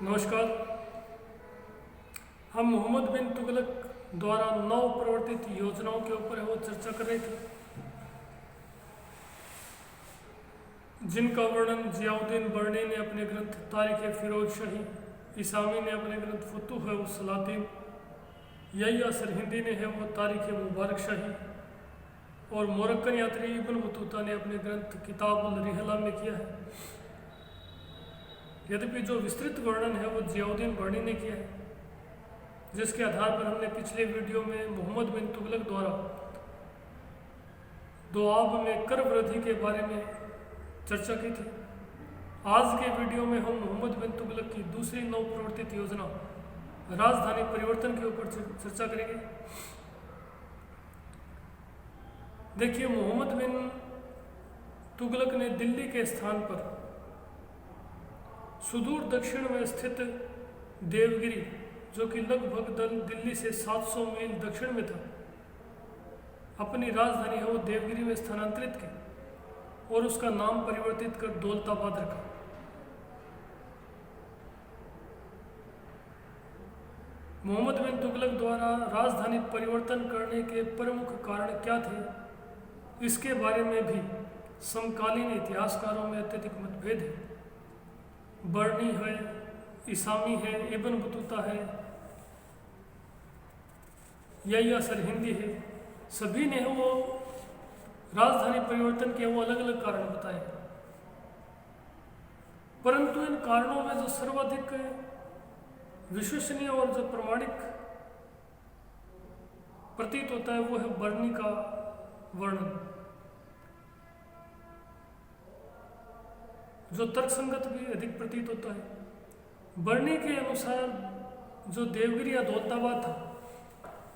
नमस्कार। हम मोहम्मद बिन तुगलक द्वारा नव प्रवर्तित योजनाओं के ऊपर वो चर्चा कर रहे थे, जिनका वर्णन जियाउद्दीन बर्नी ने अपने ग्रंथ तारीख फिरोज शाही, इसामी ने अपने ग्रंथ फतूह सलातीन, यहिया सरहिंदी ने है वो तारीख मुबारक शाही, और मोरक्कन यात्री इब्न बतूता ने अपने ग्रंथ किताब अल रिहला में किया है। यद्यपि जो विस्तृत वर्णन है वो जियाउद्दीन बर्नी ने किया है, जिसके आधार पर हमने पिछले वीडियो में मोहम्मद बिन तुगलक द्वारा दुआब में कर वृद्धि के बारे में चर्चा की थी। आज के वीडियो में हम मोहम्मद बिन तुगलक की दूसरी नव प्रवर्तित योजना राजधानी परिवर्तन के ऊपर चर्चा करेंगे। देखिए, मोहम्मद बिन तुगलक ने दिल्ली के स्थान पर सुदूर दक्षिण में स्थित देवगिरी, जो कि लगभग दिल्ली से 700 मील दक्षिण में था, अपनी राजधानी है वो देवगिरी में स्थानांतरित की और उसका नाम परिवर्तित कर दौलताबाद रखा। मोहम्मद बिन तुगलक द्वारा राजधानी परिवर्तन करने के प्रमुख कारण क्या थे, इसके बारे में भी समकालीन इतिहासकारों में अत्यधिक मतभेद है। बर्नी है, इसामी है, इब्न बतूता है, यहिया सरहिंदी है, सभी ने वो राजधानी परिवर्तन के वो अलग अलग कारण बताए। परंतु इन कारणों में जो सर्वाधिक विश्वसनीय और जो प्रमाणिक प्रतीत होता है वो है बर्नी का वर्णन, जो तर्कसंगत भी अधिक प्रतीत होता है। बर्नी के अनुसार जो देवगिरी या दौलताबाद था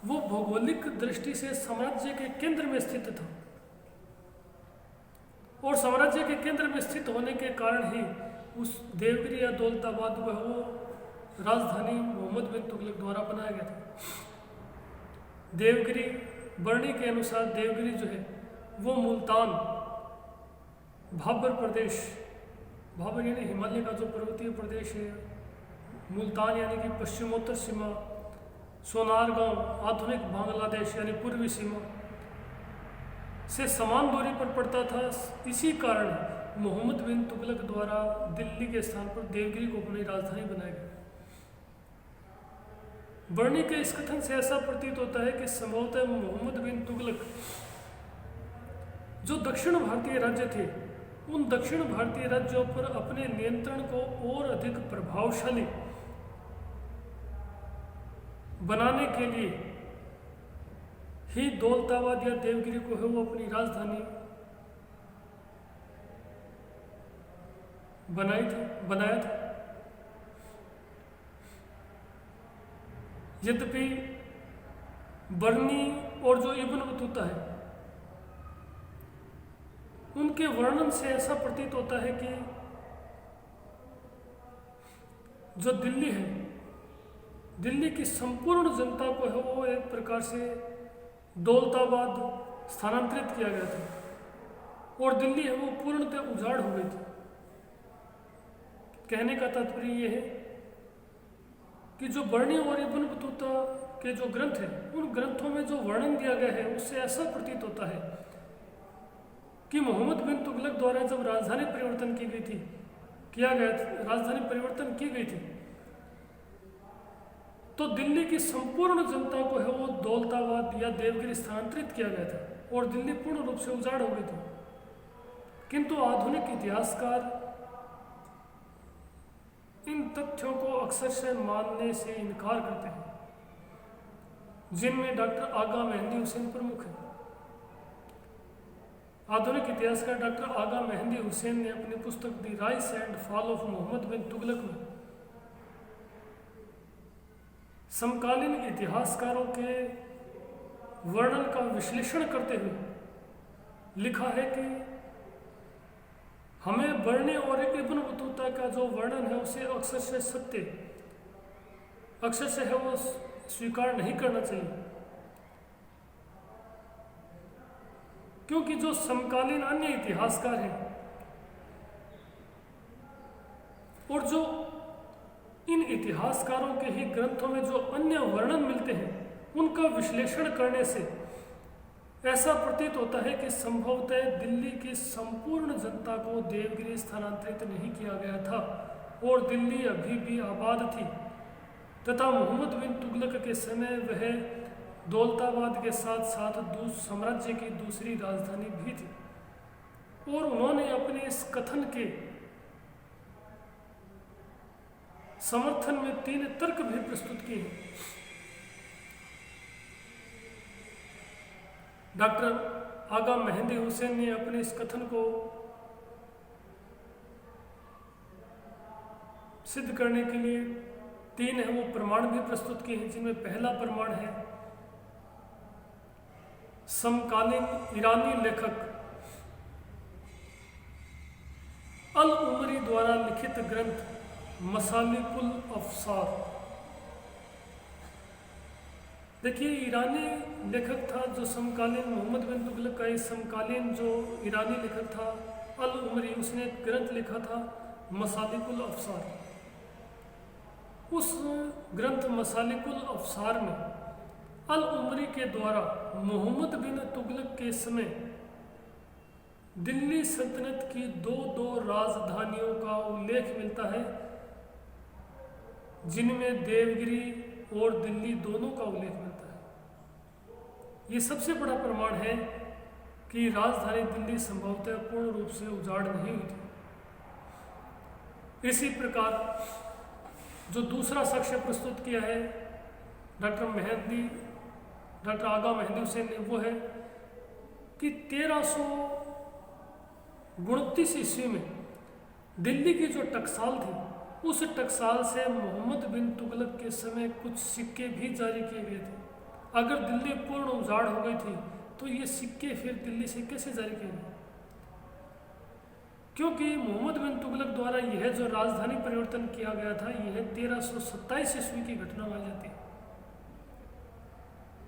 वो भौगोलिक दृष्टि से साम्राज्य के केंद्र में स्थित था, और साम्राज्य के केंद्र में स्थित होने के कारण ही उस देवगिरी या दौलताबाद वह वो राजधानी मोहम्मद बिन तुगलक द्वारा बनाया गया था। देवगिरी, बर्नी के अनुसार देवगिरी जो है वो मुल्तान, भाबर प्रदेश, भाबर यानी हिमालय का जो पर्वतीय प्रदेश है, मुल्तान यानी कि पश्चिमोत्तर सीमा, सोनारगांव आधुनिक बांग्लादेश यानी पूर्वी सीमा से समान दूरी पर पड़ता था। इसी कारण मोहम्मद बिन तुगलक द्वारा दिल्ली के स्थान पर देवगिरी को अपनी राजधानी बनाया गया। बर्नी के इस कथन से ऐसा प्रतीत होता है कि संभवतः मोहम्मद बिन तुगलक जो दक्षिण भारतीय राज्य थे, उन दक्षिण भारतीय राज्यों पर अपने नियंत्रण को और अधिक प्रभावशाली बनाने के लिए ही दौलताबाद या देवगिरी को है वो अपनी राजधानी बनाया था। यद्यपि बर्नी और जो इब्न बतूता है उनके वर्णन से ऐसा प्रतीत होता है कि जो दिल्ली है, दिल्ली की संपूर्ण जनता को है वो एक प्रकार से दौलताबाद स्थानांतरित किया गया था और दिल्ली है वो पूर्णतः उजाड़ हो गई थी। कहने का तात्पर्य यह है कि जो बर्नी और इब्न बतूता के जो ग्रंथ हैं, उन ग्रंथों में जो वर्णन दिया गया है उससे ऐसा प्रतीत होता है कि मोहम्मद बिन तुगलक द्वारा जब राजधानी परिवर्तन की गई थी, राजधानी परिवर्तन की गई थी, तो दिल्ली की संपूर्ण जनता को है वो दौलताबाद या देवगिरी स्थानांतरित किया गया था और दिल्ली पूर्ण रूप से उजाड़ हो गई थी। किंतु आधुनिक इतिहासकार इन तथ्यों को अक्सर से मानने से इनकार करते हैं, जिनमें डॉक्टर आगा मेहंदी हुसैन प्रमुख है। आधुनिक इतिहासकार डॉक्टर आगा मेहंदी हुसैन ने अपनी पुस्तक the rise and fall of Mohammad bin Tughlaq में समकालीन इतिहासकारों के वर्णन का विश्लेषण करते हुए लिखा है कि हमें बर्नी और इब्न बतूता का जो वर्णन है उसे अक्सर से है वो स्वीकार नहीं करना चाहिए, क्योंकि जो समकालीन अन्य इतिहासकार हैं और जो इन इतिहासकारों के ही ग्रंथों में जो अन्य वर्णन मिलते हैं उनका विश्लेषण करने से ऐसा प्रतीत होता है कि संभवतः दिल्ली की संपूर्ण जनता को देवगिरी स्थानांतरित नहीं किया गया था और दिल्ली अभी भी आबाद थी तथा मोहम्मद बिन तुगलक के समय वह दौलताबाद के साथ साथ साम्राज्य की दूसरी राजधानी भी थी। और उन्होंने अपने इस कथन के समर्थन में 3 तर्क भी प्रस्तुत किए हैं। डॉक्टर आगा मेहंदी हुसैन ने अपने इस कथन को सिद्ध करने के लिए 3 है वो प्रमाण भी प्रस्तुत किए हैं, जिनमें पहला प्रमाण है समकालीन ईरानी लेखक अल उमरी द्वारा लिखित ग्रंथ मसालिकुल अफसार। देखिए, ईरानी लेखक था जो समकालीन मोहम्मद बिन तुगलक का समकालीन जो ईरानी लेखक था अल उमरी, उसने एक ग्रंथ लिखा था मसालिकुल अफसार। उस ग्रंथ मसालिकुल अफसार में अल उमरी के द्वारा मोहम्मद बिन तुगलक के समय दिल्ली सल्तनत की 2 राजधानियों का उल्लेख मिलता है, जिनमें देवगिरी और दिल्ली दोनों का उल्लेख मिलता है। ये सबसे बड़ा प्रमाण है कि राजधानी दिल्ली संभवतः पूर्ण रूप से उजाड़ नहीं हुई थी। इसी प्रकार जो दूसरा साक्ष्य प्रस्तुत किया है डॉक्टर आगा मेहंदी हुसैन ने, वो है कि 1339 ईस्वी में दिल्ली की जो टकसाल थी, उस टकसाल से मोहम्मद बिन तुगलक के समय कुछ सिक्के भी जारी किए गए थे। अगर दिल्ली पूर्ण उजाड़ हो गई थी तो ये सिक्के फिर दिल्ली से कैसे जारी किए गए? क्योंकि मोहम्मद बिन तुगलक द्वारा यह जो राजधानी परिवर्तन किया गया था, यह 1327 ईस्वी की घटना मानी जाती है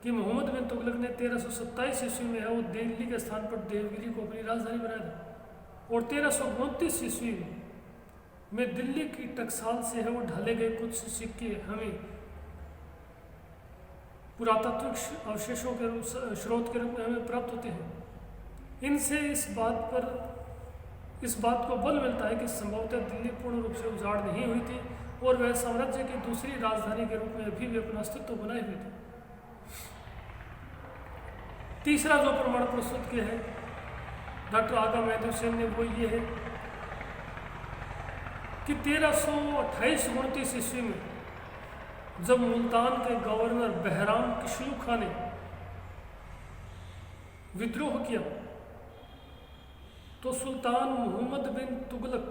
कि मोहम्मद बिन तुगलक ने 1327 ईस्वी में वो दिल्ली के स्थान पर देवगिरी को अपनी राजधानी बनाया था। और 1329 ईस्वी में दिल्ली की टकसाल से है वो ढाले गए कुछ सिक्के हमें पुरातात्विक अवशेषों के स्रोत के रूप में हमें प्राप्त होते हैं। इनसे इस बात को बल मिलता है कि संभवतः दिल्ली पूर्ण रूप से उजाड़ नहीं हुई थी और वह साम्राज्य की दूसरी राजधानी के रूप में अभी भी अपना अस्तित्व बनाए हुए थे। तीसरा जो प्रमाण प्रस्तुत किया है डॉक्टर आगा मेहंदी हुसैन ने, वो ये है कि 1328-29 ईस्वी में जब मुल्तान के गवर्नर बहराम किशलू खां ने विद्रोह किया तो सुल्तान मोहम्मद बिन तुगलक,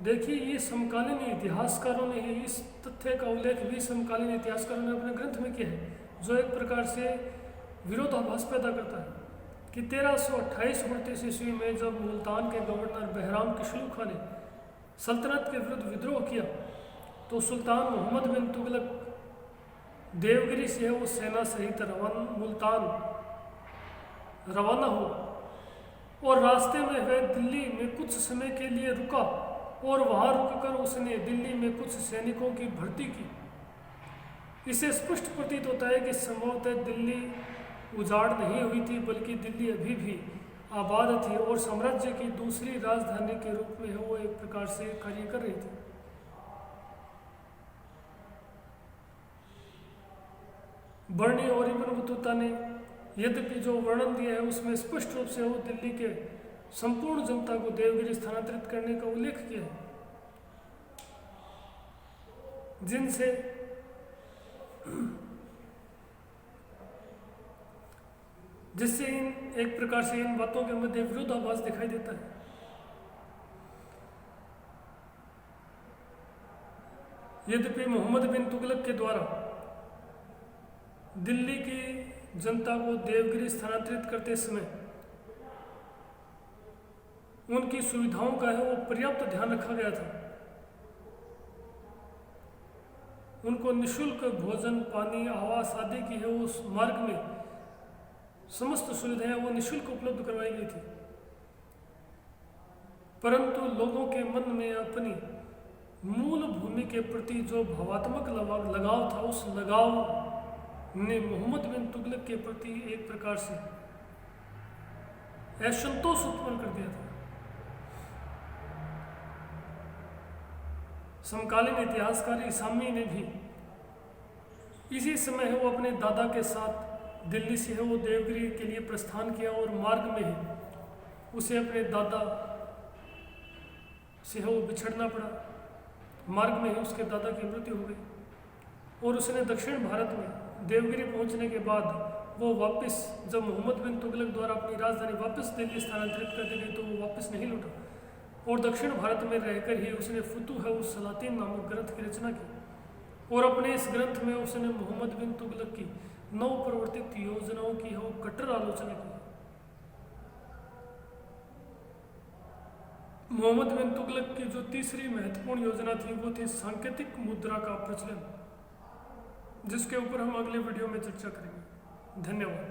देखिए ये समकालीन इतिहासकारों ने इस तथ्य का उल्लेख भी समकालीन इतिहासकारों ने अपने ग्रंथ में किया है, जो एक प्रकार से विरोधाभास पैदा करता है कि 1328-29 ईस्वी में जब मुल्तान के गवर्नर बहराम किशलू खां ने सल्तनत के विरुद्ध विद्रोह किया तो सुल्तान मोहम्मद बिन तुगलक देवगिरी से वो सेना सहित मुल्तान रवाना हुआ और रास्ते में वह दिल्ली में कुछ समय के लिए रुका और वहाँ रुककर उसने दिल्ली में कुछ सैनिकों की भर्ती की। इसे स्पष्ट प्रतीत होता है कि संभवतः दिल्ली उजाड़ नहीं हुई थी, बल्कि दिल्ली अभी भी आबाद थी और साम्राज्य की दूसरी राजधानी के रूप में वो एक प्रकार से कार्य कर रही थी। बर्नी और इब्न बतूता ने यद्यपि जो वर्णन दिया है उसमें स्पष्ट रूप से वो दिल्ली के संपूर्ण जनता को देवगिरी स्थानांतरित करने का उल्लेख किया है, जिससे एक प्रकार से इन बातों के मध्य विरोधाभास दिखाई देता है। यद्यपि मोहम्मद बिन तुगलक के द्वारा दिल्ली की जनता को देवगिरी स्थानांतरित करते समय उनकी सुविधाओं का है वो पर्याप्त ध्यान रखा गया था। उनको निःशुल्क भोजन, पानी, आवास आदि की है उस मार्ग में समस्त सुविधाएं वो निःशुल्क उपलब्ध करवाई गई थी, परंतु लोगों के मन में अपनी मूल भूमि के प्रति जो भावात्मक लगाव था, उस लगाव ने मोहम्मद बिन तुगलक के प्रति एक प्रकार से असंतोष उत्पन्न कर दिया था। समकालीन इतिहासकार इसामी ने भी इसी समय है वो अपने दादा के साथ दिल्ली से है वो देवगिरी के लिए प्रस्थान किया और मार्ग में ही उसे अपने दादा से है वो बिछड़ना पड़ा। मार्ग में ही उसके दादा की मृत्यु हो गई और उसने दक्षिण भारत में देवगिरी पहुंचने के बाद वो वापस, जब मोहम्मद बिन तुगलक द्वारा अपनी राजधानी वापस दिल्ली स्थानांतरित कर दी गई तो वो वापस नहीं लौटा और दक्षिण भारत में रहकर ही उसने फुतूह उस सलातीन नामक ग्रंथ की रचना की और अपने इस ग्रंथ में उसने मोहम्मद बिन तुगलक की नव प्रवर्तित योजनाओं की वो कट्टर आलोचना की। मोहम्मद बिन तुगलक की जो तीसरी महत्वपूर्ण योजना थी वो थी सांकेतिक मुद्रा का प्रचलन, जिसके ऊपर हम अगले वीडियो में चर्चा करेंगे। धन्यवाद।